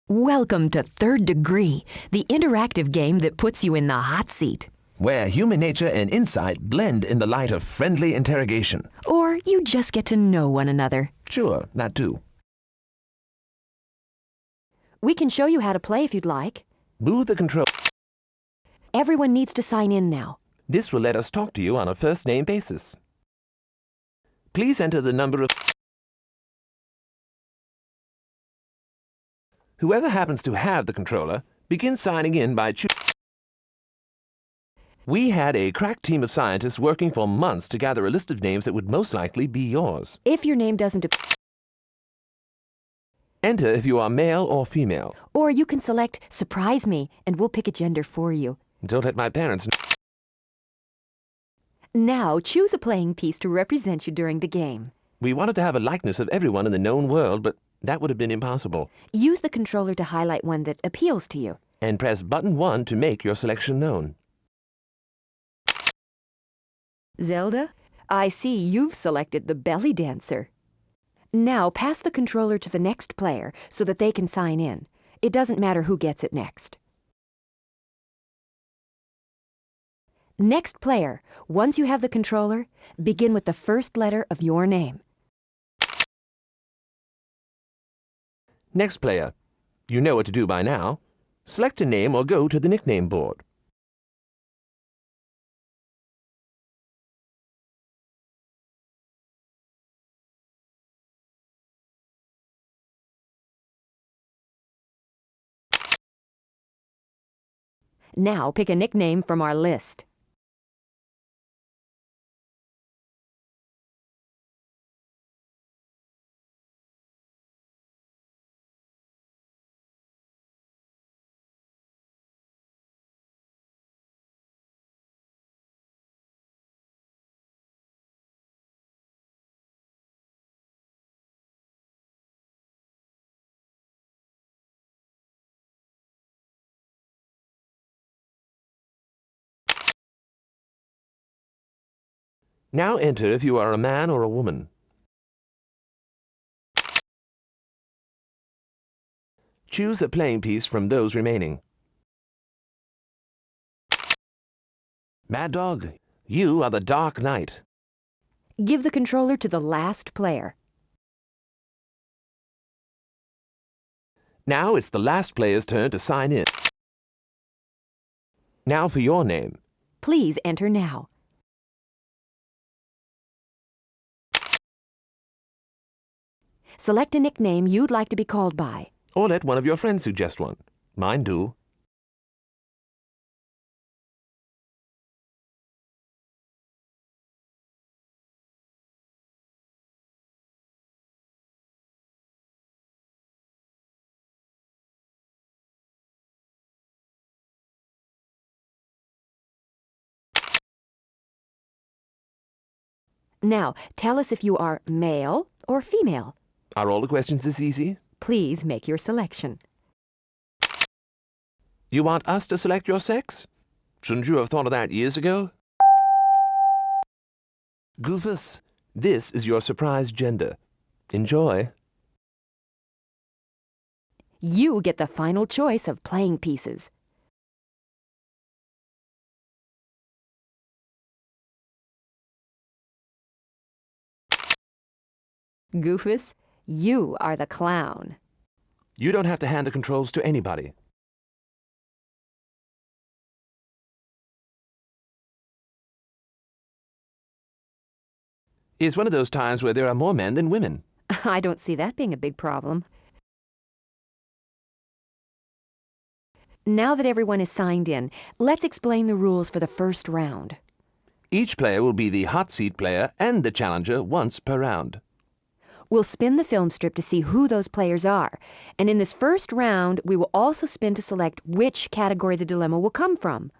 Welcome to Third Degree, the interactive game that puts you in the hot seat. Where human nature and insight blend in the light of friendly interrogation. Or you just get to know one another. Sure, that too. We can show you how to play if you'd like. Move the control. Everyone needs to sign in now. This will let us talk to you on a first-name basis. Please enter the number of... Whoever happens to have the controller, begin signing in by choosing. We had a crack team of scientists working for months to gather a list of names that would most likely be yours. If your name doesn't... Enter if you are male or female. Or you can select Surprise Me, and we'll pick a gender for you. Don't let my parents know. Now choose a playing piece to represent you during the game. We wanted to have a likeness of everyone in the known world, but that would have been impossible. Use the controller to highlight one that appeals to you. And press button 1 to make your selection known. Zelda, I see you've selected the belly dancer. Now pass the controller to the next player so that they can sign in. It doesn't matter who gets it next. Next player, once you have the controller, begin with the first letter of your name. Next player. You know what to do by now. Select a name or go to the nickname board. Now pick a nickname from our list. Now enter if you are a man or a woman. Choose a playing piece from those remaining. Mad Dog, you are the Dark Knight. Give the controller to the last player. Now it's the last player's turn to sign in. Now for your name. Please enter now. Select a nickname you'd like to be called by. Or let one of your friends suggest one. Mine do. Now, tell us if you are male or female. Are all the questions this easy? Please make your selection. You want us to select your sex? Shouldn't you have thought of that years ago? Goofus, this is your surprise gender. Enjoy. You get the final choice of playing pieces. Goofus, you are the clown. You don't have to hand the controls to anybody. It's one of those times where there are more men than women. I don't see that being a big problem. Now that everyone is signed in, let's explain the rules for the first round. Each player will be the hot seat player and the challenger once per round. We'll spin the film strip to see who those players are, and in this first round, we will also spin to select which category the dilemma will come from.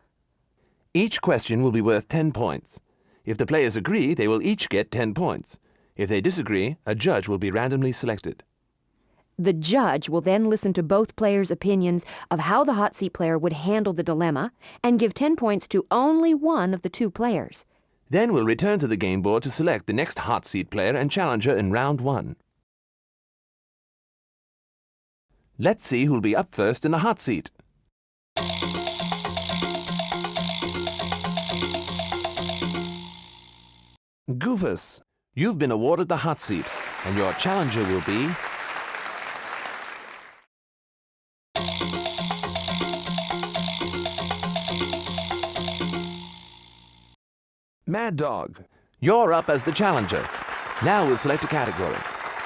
Each question will be worth 10 points. If the players agree, they will each get 10 points. If they disagree, a judge will be randomly selected. The judge will then listen to both players' opinions of how the hot seat player would handle the dilemma and give 10 points to only one of the two players. Then we'll return to the game board to select the next hot seat player and challenger in round 1. Let's see who'll be up first in the hot seat. Goofus, you've been awarded the hot seat, and your challenger will be... Mad Dog, you're up as the challenger. Now we'll select a category.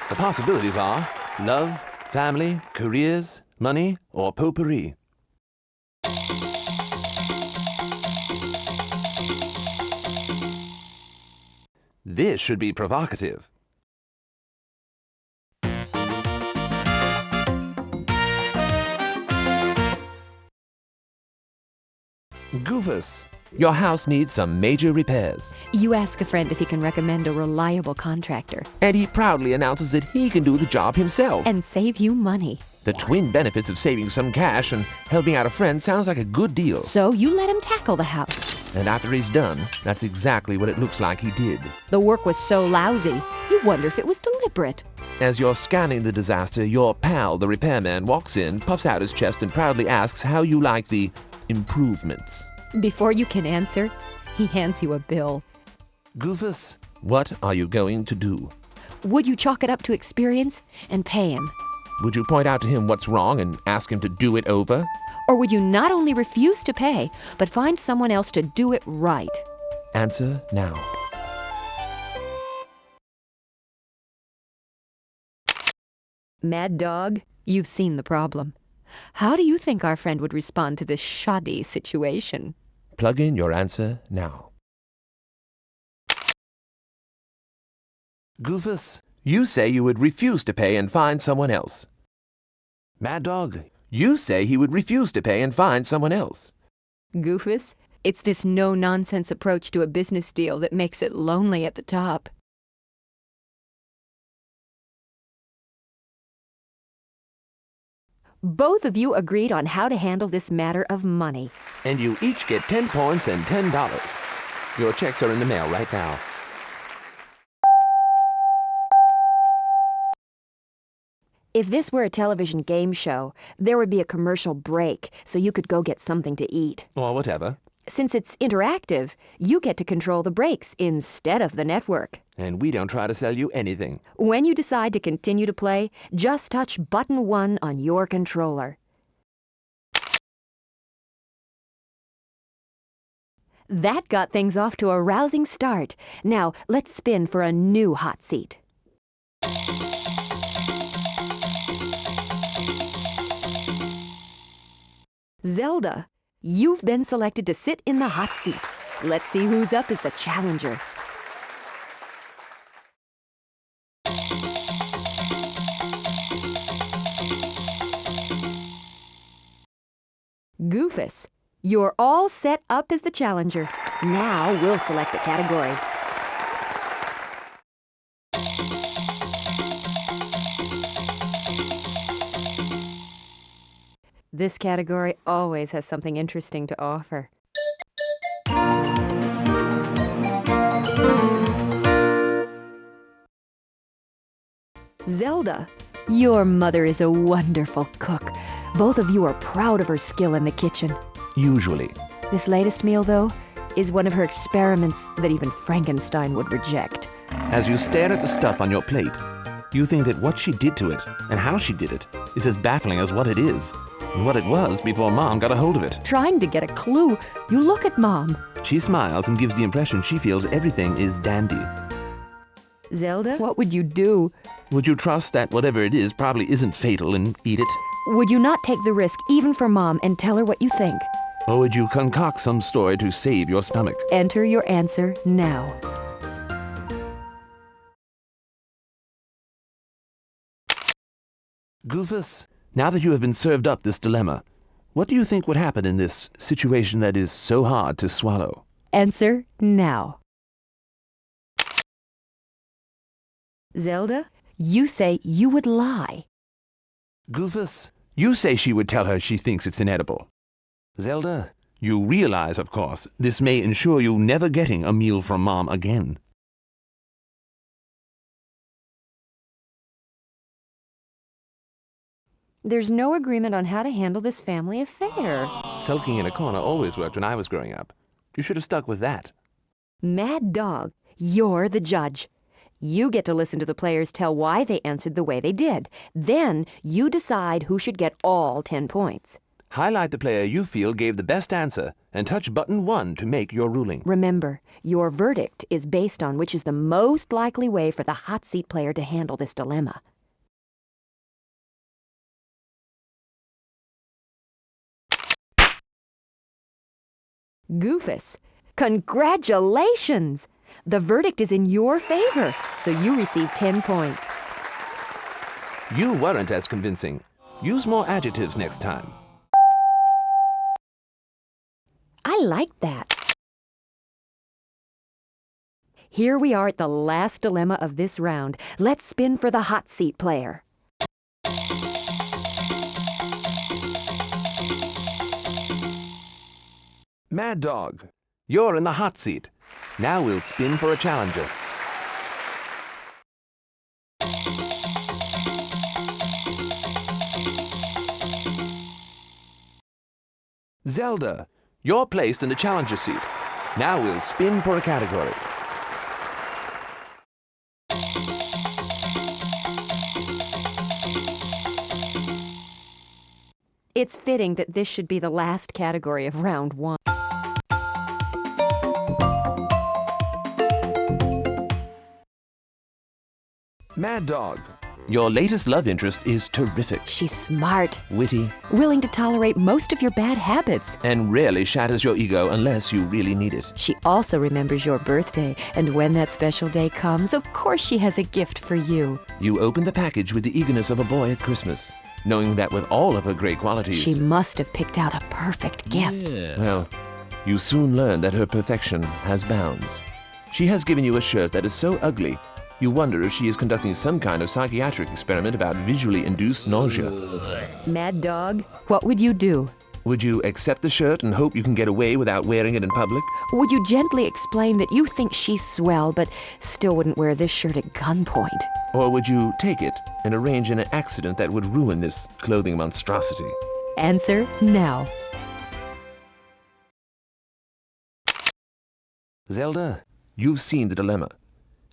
The possibilities are love, family, careers, money, or potpourri. This should be provocative. Goofus, your house needs some major repairs. You ask a friend if he can recommend a reliable contractor And he proudly announces that he can do the job himself. and save you money. The twin benefits of saving some cash and helping out a friend sounds like a good deal. So you let him tackle the house. And after he's done, that's exactly what it looks like he did. The work was so lousy, you wonder if it was deliberate. As you're scanning the disaster, your pal, the repairman, walks in, puffs out his chest, and proudly asks how you like the improvements. Before you can answer, he hands you a bill. Goofus, what are you going to do? Would you chalk it up to experience and pay him? Would you point out to him what's wrong and ask him to do it over? Or would you not only refuse to pay, but find someone else to do it right? Answer now. Mad Dog, you've seen the problem. How do you think our friend would respond to this shoddy situation? Plug in your answer now. Goofus, you say you would refuse to pay and find someone else. Mad Dog, you say he would refuse to pay and find someone else. Goofus, it's this no-nonsense approach to a business deal that makes it lonely at the top. Both of you agreed on how to handle this matter of money. And you each get 10 points and $10. Your checks are in the mail right now. If this were a television game show, there would be a commercial break so you could go get something to eat. Or whatever. Since it's interactive, you get to control the breaks instead of the network. And we don't try to sell you anything. When you decide to continue to play, just touch button 1 on your controller. That got things off to a rousing start. Now, let's spin for a new hot seat. Zelda, you've been selected to sit in the hot seat. Let's see who's up as the challenger. Goofus, you're all set up as the challenger. Now we'll select a category. This category always has something interesting to offer. Zelda, your mother is a wonderful cook. Both of you are proud of her skill in the kitchen. Usually. This latest meal, though, is one of her experiments that even Frankenstein would reject. As you stare at the stuff on your plate, you think that what she did to it, and how she did it, is as baffling as what it is, and what it was before Mom got a hold of it. Trying to get a clue, you look at Mom. She smiles and gives the impression she feels everything is dandy. Zelda, what would you do? Would you trust that whatever it is probably isn't fatal and eat it? Would you not take the risk even for Mom and tell her what you think? Or would you concoct some story to save your stomach? Enter your answer now. Goofus, now that you have been served up this dilemma, what do you think would happen in this situation that is so hard to swallow? Answer now. Zelda, you say you would lie. Goofus, you say she would tell her she thinks it's inedible. Zelda, you realize, of course, this may ensure you never getting a meal from Mom again. There's no agreement on how to handle this family affair. Sulking in a corner always worked when I was growing up. You should have stuck with that. Mad Dog, you're the judge. You get to listen to the players tell why they answered the way they did. Then you decide who should get all 10 points. Highlight the player you feel gave the best answer and touch button 1 to make your ruling. Remember, your verdict is based on which is the most likely way for the hot seat player to handle this dilemma. Goofus, congratulations! The verdict is in your favor, so you receive 10 points. You weren't as convincing. Use more adjectives next time. I like that. Here we are at the last dilemma of this round. Let's spin for the hot seat player. Mad Dog, you're in the hot seat. Now we'll spin for a challenger. Zelda, you're placed in the challenger seat. Now we'll spin for a category. It's fitting that this should be the last category of round 1. Mad Dog, your latest love interest is terrific, She's smart, witty, willing to tolerate most of your bad habits. and rarely shatters your ego unless you really need it. She also remembers your birthday, and when that special day comes, of course she has a gift for you. You open the package with the eagerness of a boy at Christmas, knowing that with all of her great qualities... She must have picked out a perfect gift. Well, you soon learn that her perfection has bounds. She has given you a shirt that is so ugly, you wonder if she is conducting some kind of psychiatric experiment about visually induced nausea. Mad Dog, what would you do? Would you accept the shirt and hope you can get away without wearing it in public? Would you gently explain that you think she's swell, but still wouldn't wear this shirt at gunpoint? Or would you take it and arrange an accident that would ruin this clothing monstrosity? Answer now. Zelda, you've seen the dilemma.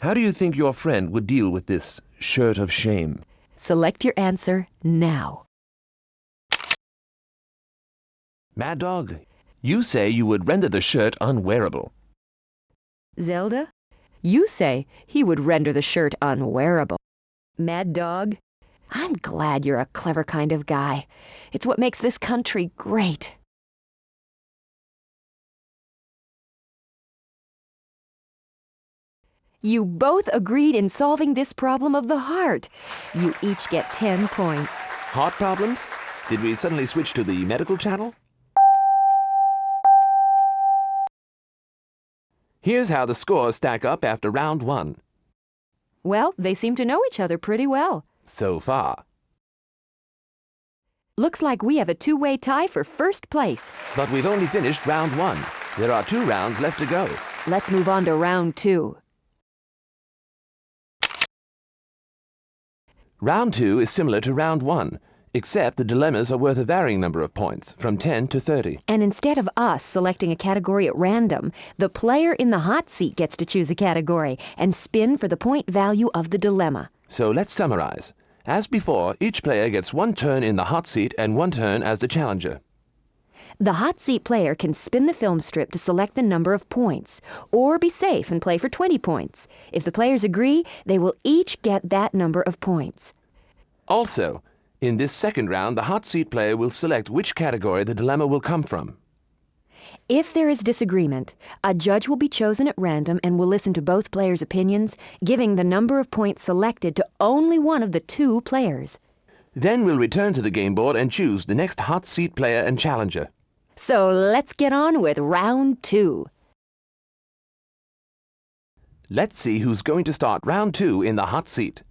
How do you think your friend would deal with this shirt of shame? Select your answer now. Mad Dog, you say you would render the shirt unwearable. Zelda, you say he would render the shirt unwearable. Mad Dog, I'm glad you're a clever kind of guy. It's what makes this country great. You both agreed in solving this problem of the heart. You each get 10 points. Heart problems? Did we suddenly switch to the medical channel? Here's how the scores stack up after round 1. Well, they seem to know each other pretty well. So far. Looks like we have a two-way tie for first place. But we've only finished round 1. There are 2 rounds left to go. Let's move on to round 2. Round 2 is similar to round 1, except the dilemmas are worth a varying number of points, from 10 to 30. And instead of us selecting a category at random, the player in the hot seat gets to choose a category and spin for the point value of the dilemma. So let's summarize. As before, each player gets 1 turn in the hot seat and 1 turn as the challenger. The hot seat player can spin the film strip to select the number of points, or be safe and play for 20 points. If the players agree, they will each get that number of points. Also, in this second round, the hot seat player will select which category the dilemma will come from. If there is disagreement, a judge will be chosen at random and will listen to both players' opinions, giving the number of points selected to only one of the 2 players. Then we'll return to the game board and choose the next hot seat player and challenger. So let's get on with round 2. Let's see who's going to start round 2 in the hot seat.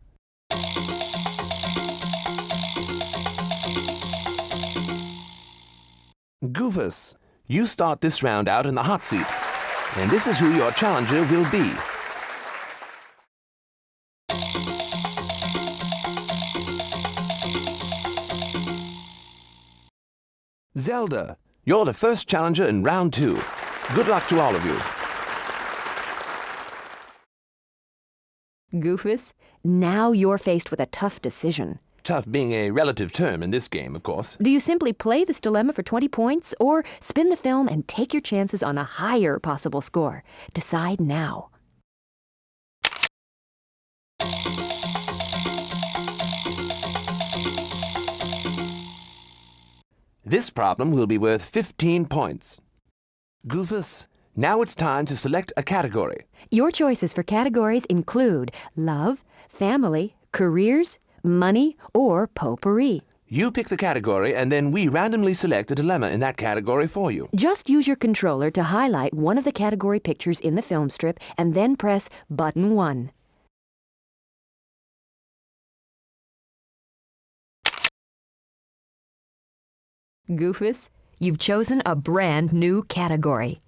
Goofus, you start this round out in the hot seat, and this is who your challenger will be. Zelda, you're the first challenger in round 2. Good luck to all of you. Goofus, now you're faced with a tough decision. Tough being a relative term in this game, of course. Do you simply play this dilemma for 20 points, or spin the film and take your chances on a higher possible score? Decide now. This problem will be worth 15 points. Goofus, now it's time to select a category. Your choices for categories include love, family, careers, money, or potpourri. You pick the category, and then we randomly select a dilemma in that category for you. Just use your controller to highlight one of the category pictures in the film strip and then press button 1. Goofus, you've chosen a brand new category.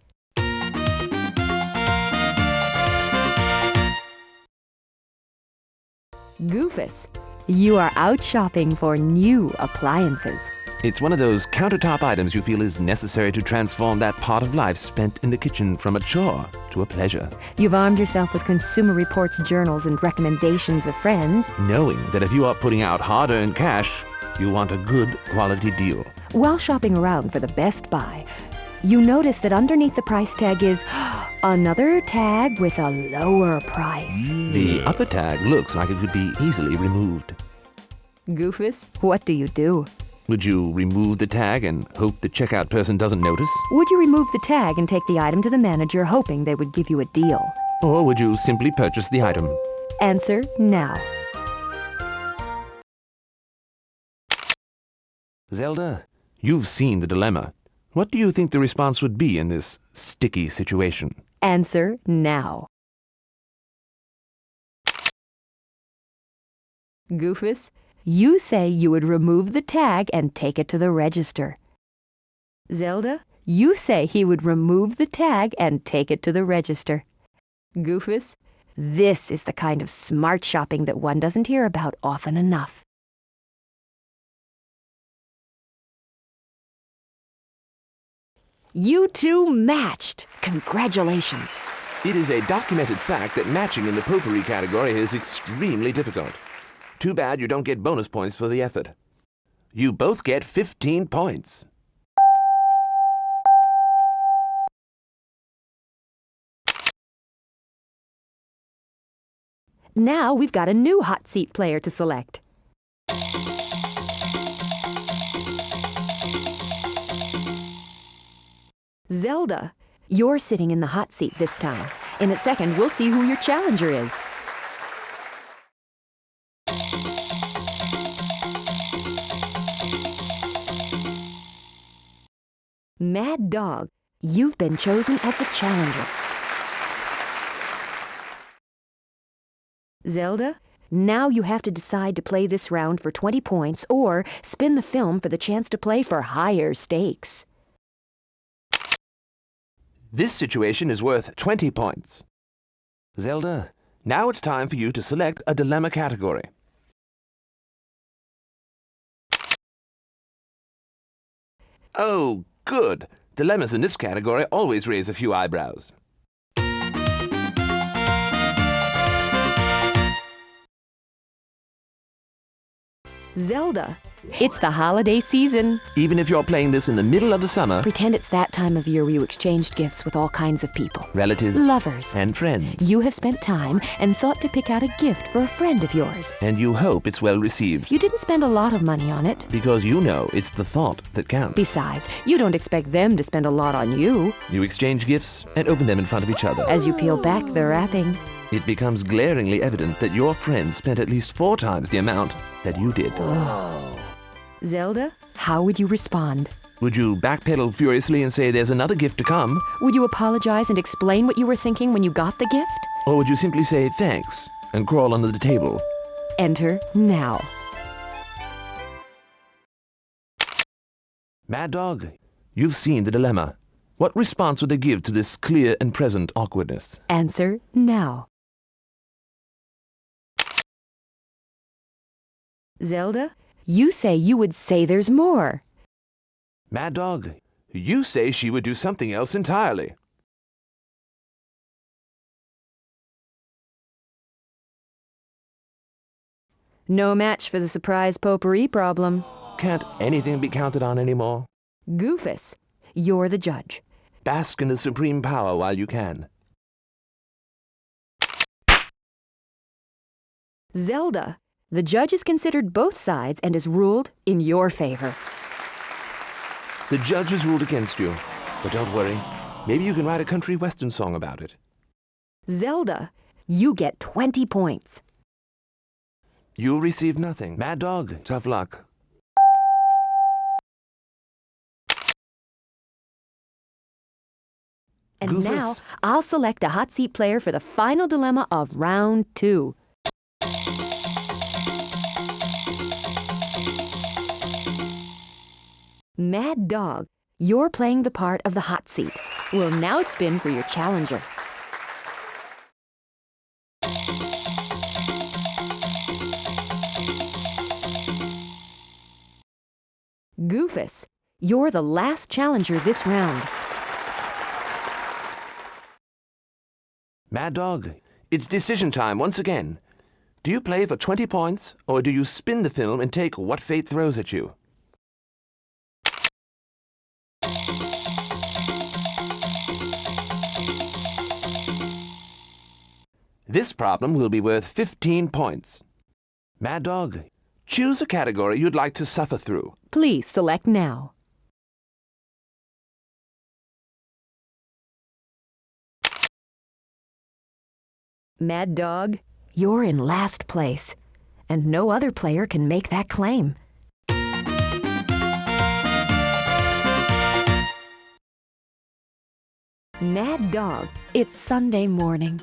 Goofus, you are out shopping for new appliances. It's one of those countertop items you feel is necessary to transform that part of life spent in the kitchen from a chore to a pleasure. You've armed yourself with Consumer Reports journals and recommendations of friends. Knowing that if you are putting out hard-earned cash, you want a good quality deal. While shopping around for the best buy, you notice that underneath the price tag is another tag with a lower price. The upper tag looks like it could be easily removed. Goofus, what do you do? Would you remove the tag and hope the checkout person doesn't notice? Would you remove the tag and take the item to the manager hoping they would give you a deal? Or would you simply purchase the item? Answer now. Zelda, you've seen the dilemma. What do you think the response would be in this sticky situation? Answer now. Goofus, you say you would remove the tag and take it to the register. Zelda, you say he would remove the tag and take it to the register. Goofus, this is the kind of smart shopping that one doesn't hear about often enough. You two matched! Congratulations! It is a documented fact that matching in the potpourri category is extremely difficult. Too bad you don't get bonus points for the effort. You both get 15 points. Now we've got a new hot seat player to select. Zelda, you're sitting in the hot seat this time. In a second, we'll see who your challenger is. Mad Dog, you've been chosen as the challenger. Zelda, now you have to decide to play this round for 20 points or spin the film for the chance to play for higher stakes. This situation is worth 20 points. Zelda, now it's time for you to select a dilemma category. Oh, good. Dilemmas in this category always raise a few eyebrows. Zelda, it's the holiday season. Even if you're playing this in the middle of the summer, Pretend it's that time of year where you exchanged gifts with all kinds of people. relatives Lovers. and friends, You have spent time and thought to pick out a gift for a friend of yours. and you hope it's well received, You didn't spend a lot of money on it. because you know it's the thought that counts. Besides, you don't expect them to spend a lot on you. You exchange gifts and open them in front of each other. As you peel back the wrapping, It becomes glaringly evident that your friend spent at least 4 times the amount that you did. Zelda, how would you respond? Would you backpedal furiously and say there's another gift to come? Would you apologize and explain what you were thinking when you got the gift? Or would you simply say thanks and crawl under the table? Enter now. Mad Dog, you've seen the dilemma. What response would they give to this clear and present awkwardness? Answer now. Zelda, you say you would say there's more. Mad Dog, you say she would do something else entirely. No match for the surprise potpourri problem. Can't anything be counted on anymore? Goofus, you're the judge. Bask in the supreme power while you can. Zelda, the judge has considered both sides and has ruled in your favor. The judge has ruled against you, but don't worry. Maybe you can write a country western song about it. Zelda, you get 20 points. You'll receive nothing. Mad Dog, tough luck. And Goofus. now, I'll select a hot seat player for the final dilemma of round 2. Mad Dog, you're playing the part of the hot seat. We'll now spin for your challenger. Goofus, you're the last challenger this round. Mad Dog, it's decision time once again. Do you play for 20 points, or do you spin the film and take what fate throws at you? This problem will be worth 15 points. Mad Dog, choose a category you'd like to suffer through. Please select now. Mad Dog, you're in last place, and no other player can make that claim. Mad Dog, it's Sunday morning.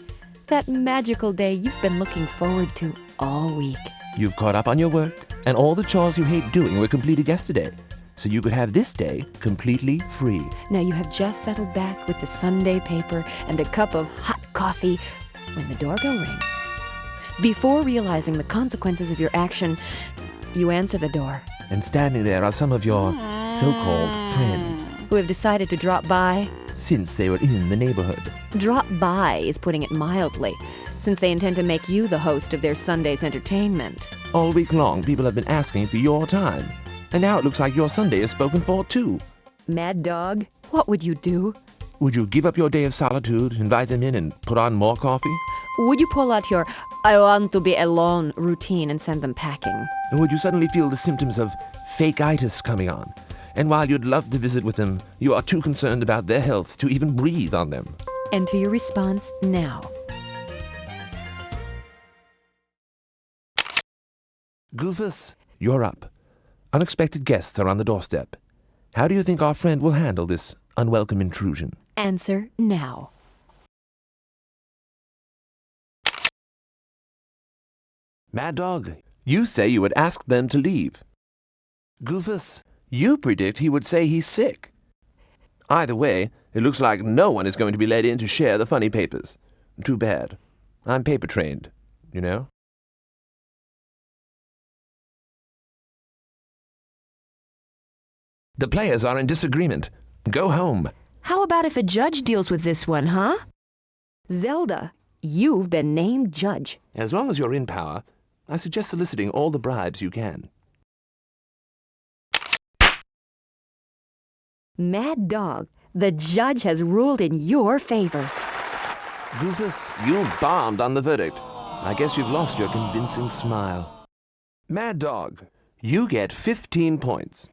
That magical day you've been looking forward to all week. You've caught up on your work, and all the chores you hate doing were completed yesterday, so you could have this day completely free. Now you have just settled back with the Sunday paper and a cup of hot coffee when the doorbell rings. Before realizing the consequences of your action, you answer the door. And standing there are some of your so-called friends, Who have decided to drop by. since they were in the neighborhood. Drop by is putting it mildly, since they intend to make you the host of their Sunday's entertainment. All week long, people have been asking for your time, and now it looks like your Sunday is spoken for too. Mad Dog, what would you do? Would you give up your day of solitude, invite them in, and put on more coffee? Would you pull out your "I want to be alone" routine and send them packing? Or would you suddenly feel the symptoms of fake-itis coming on? And while you'd love to visit with them, you are too concerned about their health to even breathe on them. Enter your response now. Goofus, you're up. Unexpected guests are on the doorstep. How do you think our friend will handle this unwelcome intrusion? Answer now. Mad Dog, you say you would ask them to leave. Goofus, you predict he would say he's sick. Either way, it looks like no one is going to be let in to share the funny papers. Too bad. I'm paper trained, you know? The players are in disagreement. Go home. How about if a judge deals with this one, huh? Zelda, you've been named judge. As long as you're in power, I suggest soliciting all the bribes you can. Mad Dog, the judge has ruled in your favor. Goofus, you bombed on the verdict. I guess you've lost your convincing smile. Mad Dog, you get 15 points.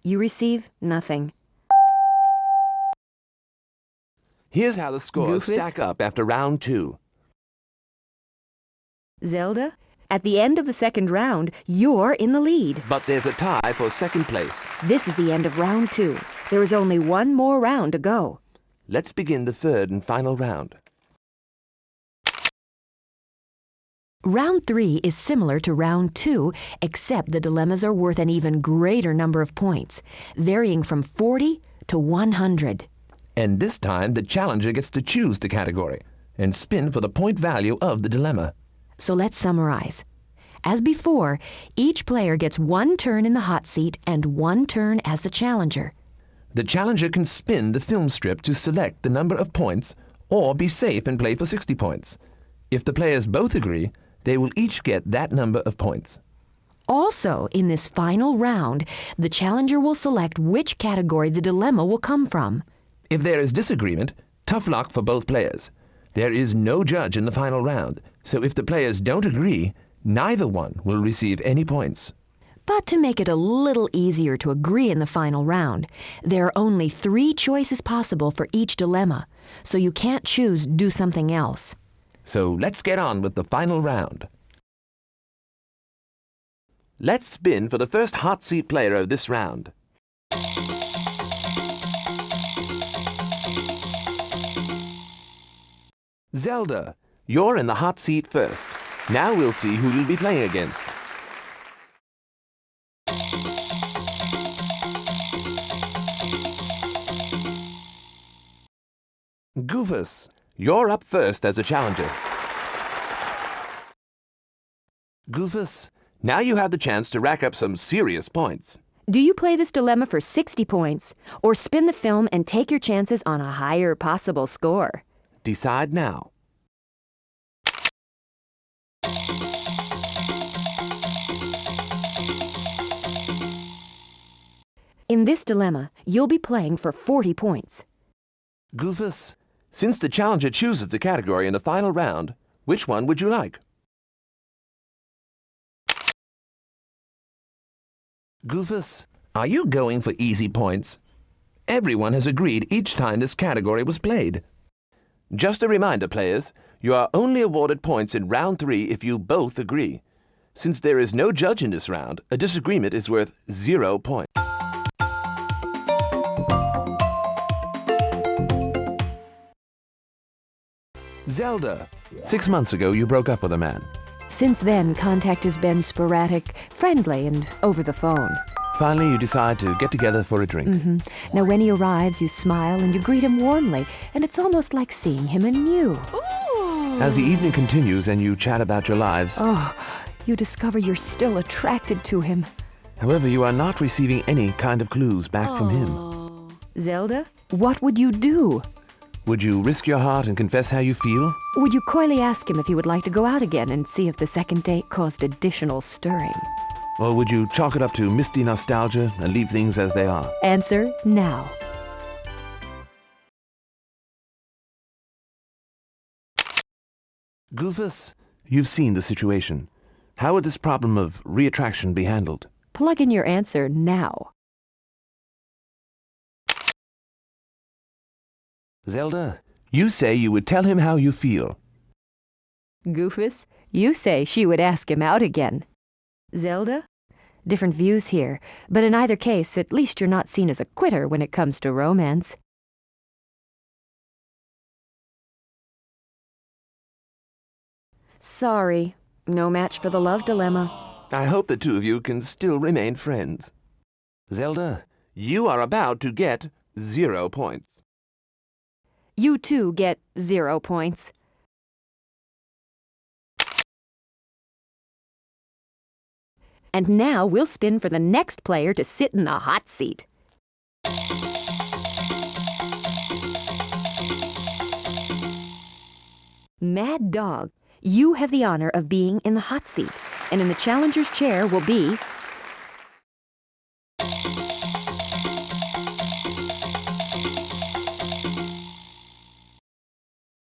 You receive nothing. Here's how the scores Goofus? stack up after round 2. Zelda, at the end of the second round, you're in the lead. But there's a tie for second place. This is the end of round 2. There is only one more round to go. Let's begin the third and final round. Round 3 is similar to round 2, except the dilemmas are worth an even greater number of points, varying from 40 to 100. And this time, the challenger gets to choose the category and spin for the point value of the dilemma. So let's summarize. As before, each player gets 1 turn in the hot seat and 1 turn as the challenger. The challenger can spin the film strip to select the number of points or be safe and play for 60 points. If the players both agree, they will each get that number of points. Also, in this final round, the challenger will select which category the dilemma will come from. If there is disagreement, tough luck for both players. There is no judge in the final round, so if the players don't agree, neither one will receive any points. But to make it a little easier to agree in the final round, there are only 3 choices possible for each dilemma, so you can't choose do something else. So let's get on with the final round. Let's spin for the first hot seat player of this round. Zelda, you're in the hot seat first. Now we'll see who you'll be playing against. Goofus, you're up first as a challenger. Goofus, now you have the chance to rack up some serious points. Do you play this dilemma for 60 points, or spin the film and take your chances on a higher possible score? Decide now. In this dilemma, you'll be playing for 40 points. Goofus, since the challenger chooses the category in the final round, which one would you like? Goofus, are you going for easy points? Everyone has agreed each time this category was played. Just a reminder, players, you are only awarded points in round 3 if you both agree. Since there is no judge in this round, a disagreement is worth 0 points. Zelda, 6 months ago you broke up with a man. Since then, contact has been sporadic, friendly, and over the phone. Finally, you decide to get together for a drink. Now, when he arrives, you smile and you greet him warmly, and it's almost like seeing him anew. As the evening continues and you chat about your lives, Oh, you discover you're still attracted to him. however, you are not receiving any kind of clues back from him. Zelda, what would you do? Would you risk your heart and confess how you feel? Would you coyly ask him if he would like to go out again and see if the second date caused additional stirring? Or would you chalk it up to misty nostalgia and leave things as they are? Answer now. Goofus, you've seen the situation. How would this problem of reattraction be handled? Plug in your answer now. Zelda, you say you would tell him how you feel. Goofus, you say she would ask him out again. Zelda? Different views here, but in either case, at least you're not seen as a quitter when it comes to romance. Sorry, no match for the love dilemma. I hope the two of you can still remain friends. Zelda, you are about to get 0 points. You too get 0 points. And now we'll spin for the next player to sit in the hot seat. Mad Dog, you have the honor of being in the hot seat, and in the challenger's chair will be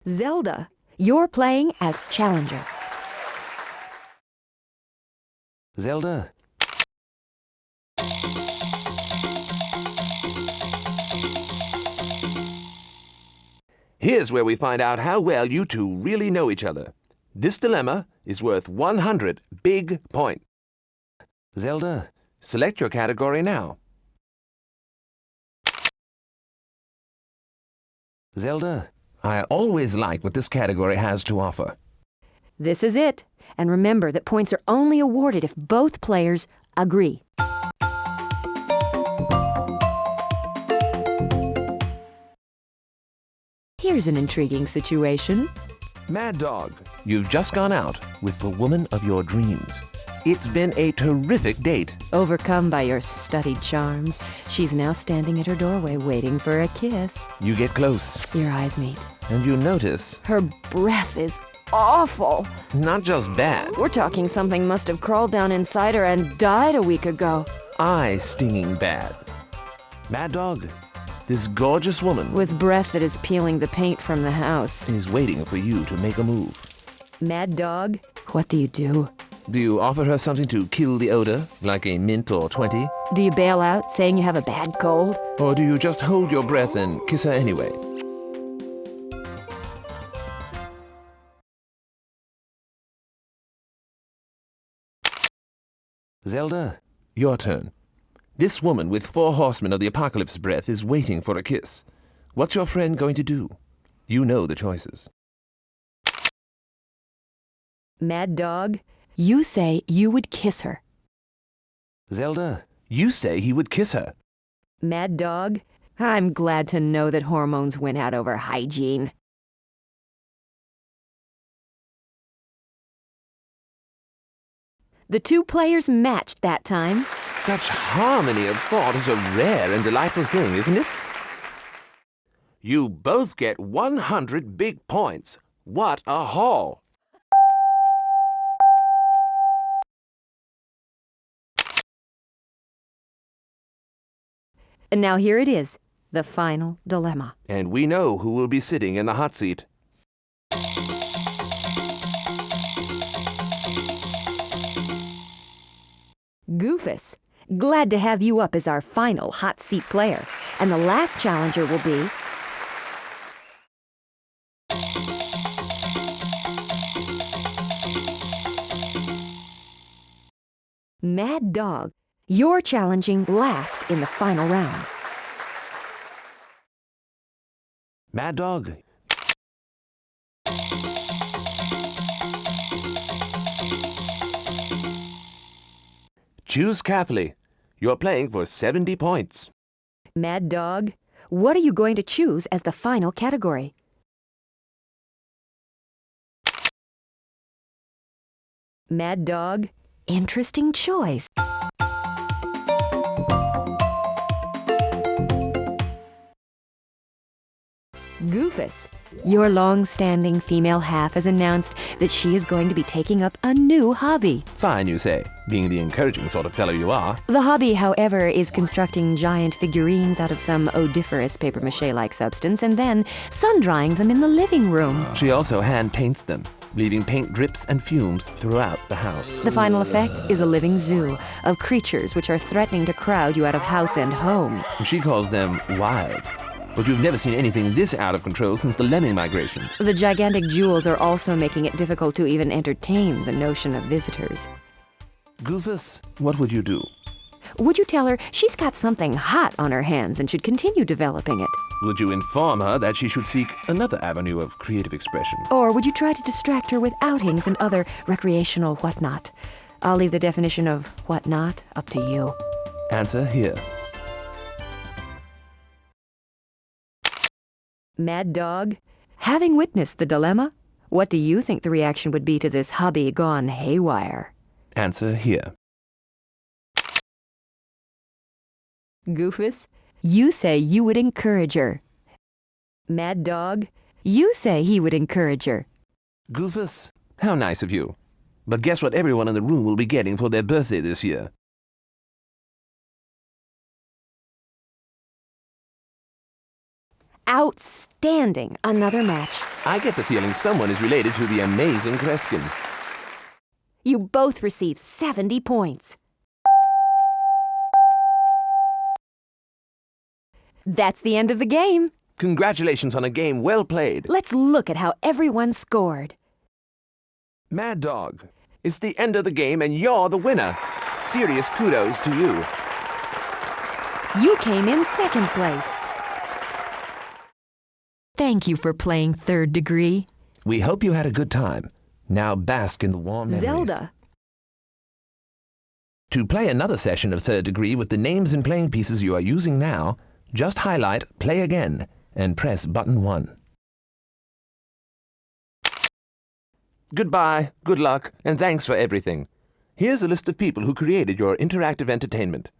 Zelda. You're playing as challenger. Zelda, here's where we find out how well you two really know each other. This dilemma is worth 100 big points. Zelda, select your category now. Zelda, I always like what this category has to offer. This is it. And remember that points are only awarded if both players agree. Here's an intriguing situation. Mad Dog, you've just gone out with the woman of your dreams. It's been a terrific date. Overcome by your studied charms, she's now standing at her doorway waiting for a kiss. You get close, Your eyes meet. and you notice, Her breath is awful. not just bad, We're talking something must have crawled down inside her and died a week ago. eye-stinging bad. Mad Dog, this gorgeous woman With breath that is peeling the paint from the house. is waiting for you to make a move. Mad Dog, what do you do? Do you offer her something to kill the odor, like a mint or 20? Do you bail out, saying you have a bad cold? Or do you just hold your breath and kiss her anyway? Zelda, your turn. This woman with 4 horsemen of the apocalypse breath is waiting for a kiss. What's your friend going to do? You know the choices. Mad Dog, you say you would kiss her. Zelda, you say he would kiss her. Mad Dog, I'm glad to know that hormones went out over hygiene. The 2 players matched that time. Such harmony of thought is a rare and delightful thing, isn't it? You both get 100 big points. What a haul! And now here it is, the final dilemma. And we know who will be sitting in the hot seat. Goofus, glad to have you up as our final hot seat player. And the last challenger will be... Mad Dog, you're challenging last in the final round. Mad Dog. Choose carefully. You're playing for 70 points. Mad Dog, what are you going to choose as the final category? Mad Dog, interesting choice. Goofus, your long-standing female half has announced that she is going to be taking up a new hobby. Fine, you say, being the encouraging sort of fellow you are. The hobby, however, is constructing giant figurines out of some odoriferous papier-mâché-like substance and then sun-drying them in the living room. She also hand-paints them, leaving paint drips and fumes throughout the house. The final effect is a living zoo of creatures which are threatening to crowd you out of house and home. She calls them wild. But you've never seen anything this out of control since the lemming migrations. The gigantic jewels are also making it difficult to even entertain the notion of visitors. Goofus, what would you do? Would you tell her she's got something hot on her hands and should continue developing it? Would you inform her that she should seek another avenue of creative expression? Or would you try to distract her with outings and other recreational whatnot? I'll leave the definition of whatnot up to you. Answer here. Mad Dog, having witnessed the dilemma, what do you think the reaction would be to this hobby gone haywire? Answer here. Goofus, you say you would encourage her. Mad Dog, you say he would encourage her. Goofus, how nice of you. But guess what everyone in the room will be getting for their birthday this year? Outstanding! Another match. I get the feeling someone is related to the amazing Kreskin. You both receive 70 points. That's the end of the game. Congratulations on a game well played. Let's look at how everyone scored. Mad Dog, it's the end of the game and you're the winner. Serious kudos to you. You came in second place. Thank you for playing Third Degree. We hope you had a good time. Now bask in the warm memories. Zelda. To play another session of Third Degree with the names and playing pieces you are using now, just highlight Play Again and press button 1. Goodbye, good luck, and thanks for everything. Here's a list of people who created your interactive entertainment.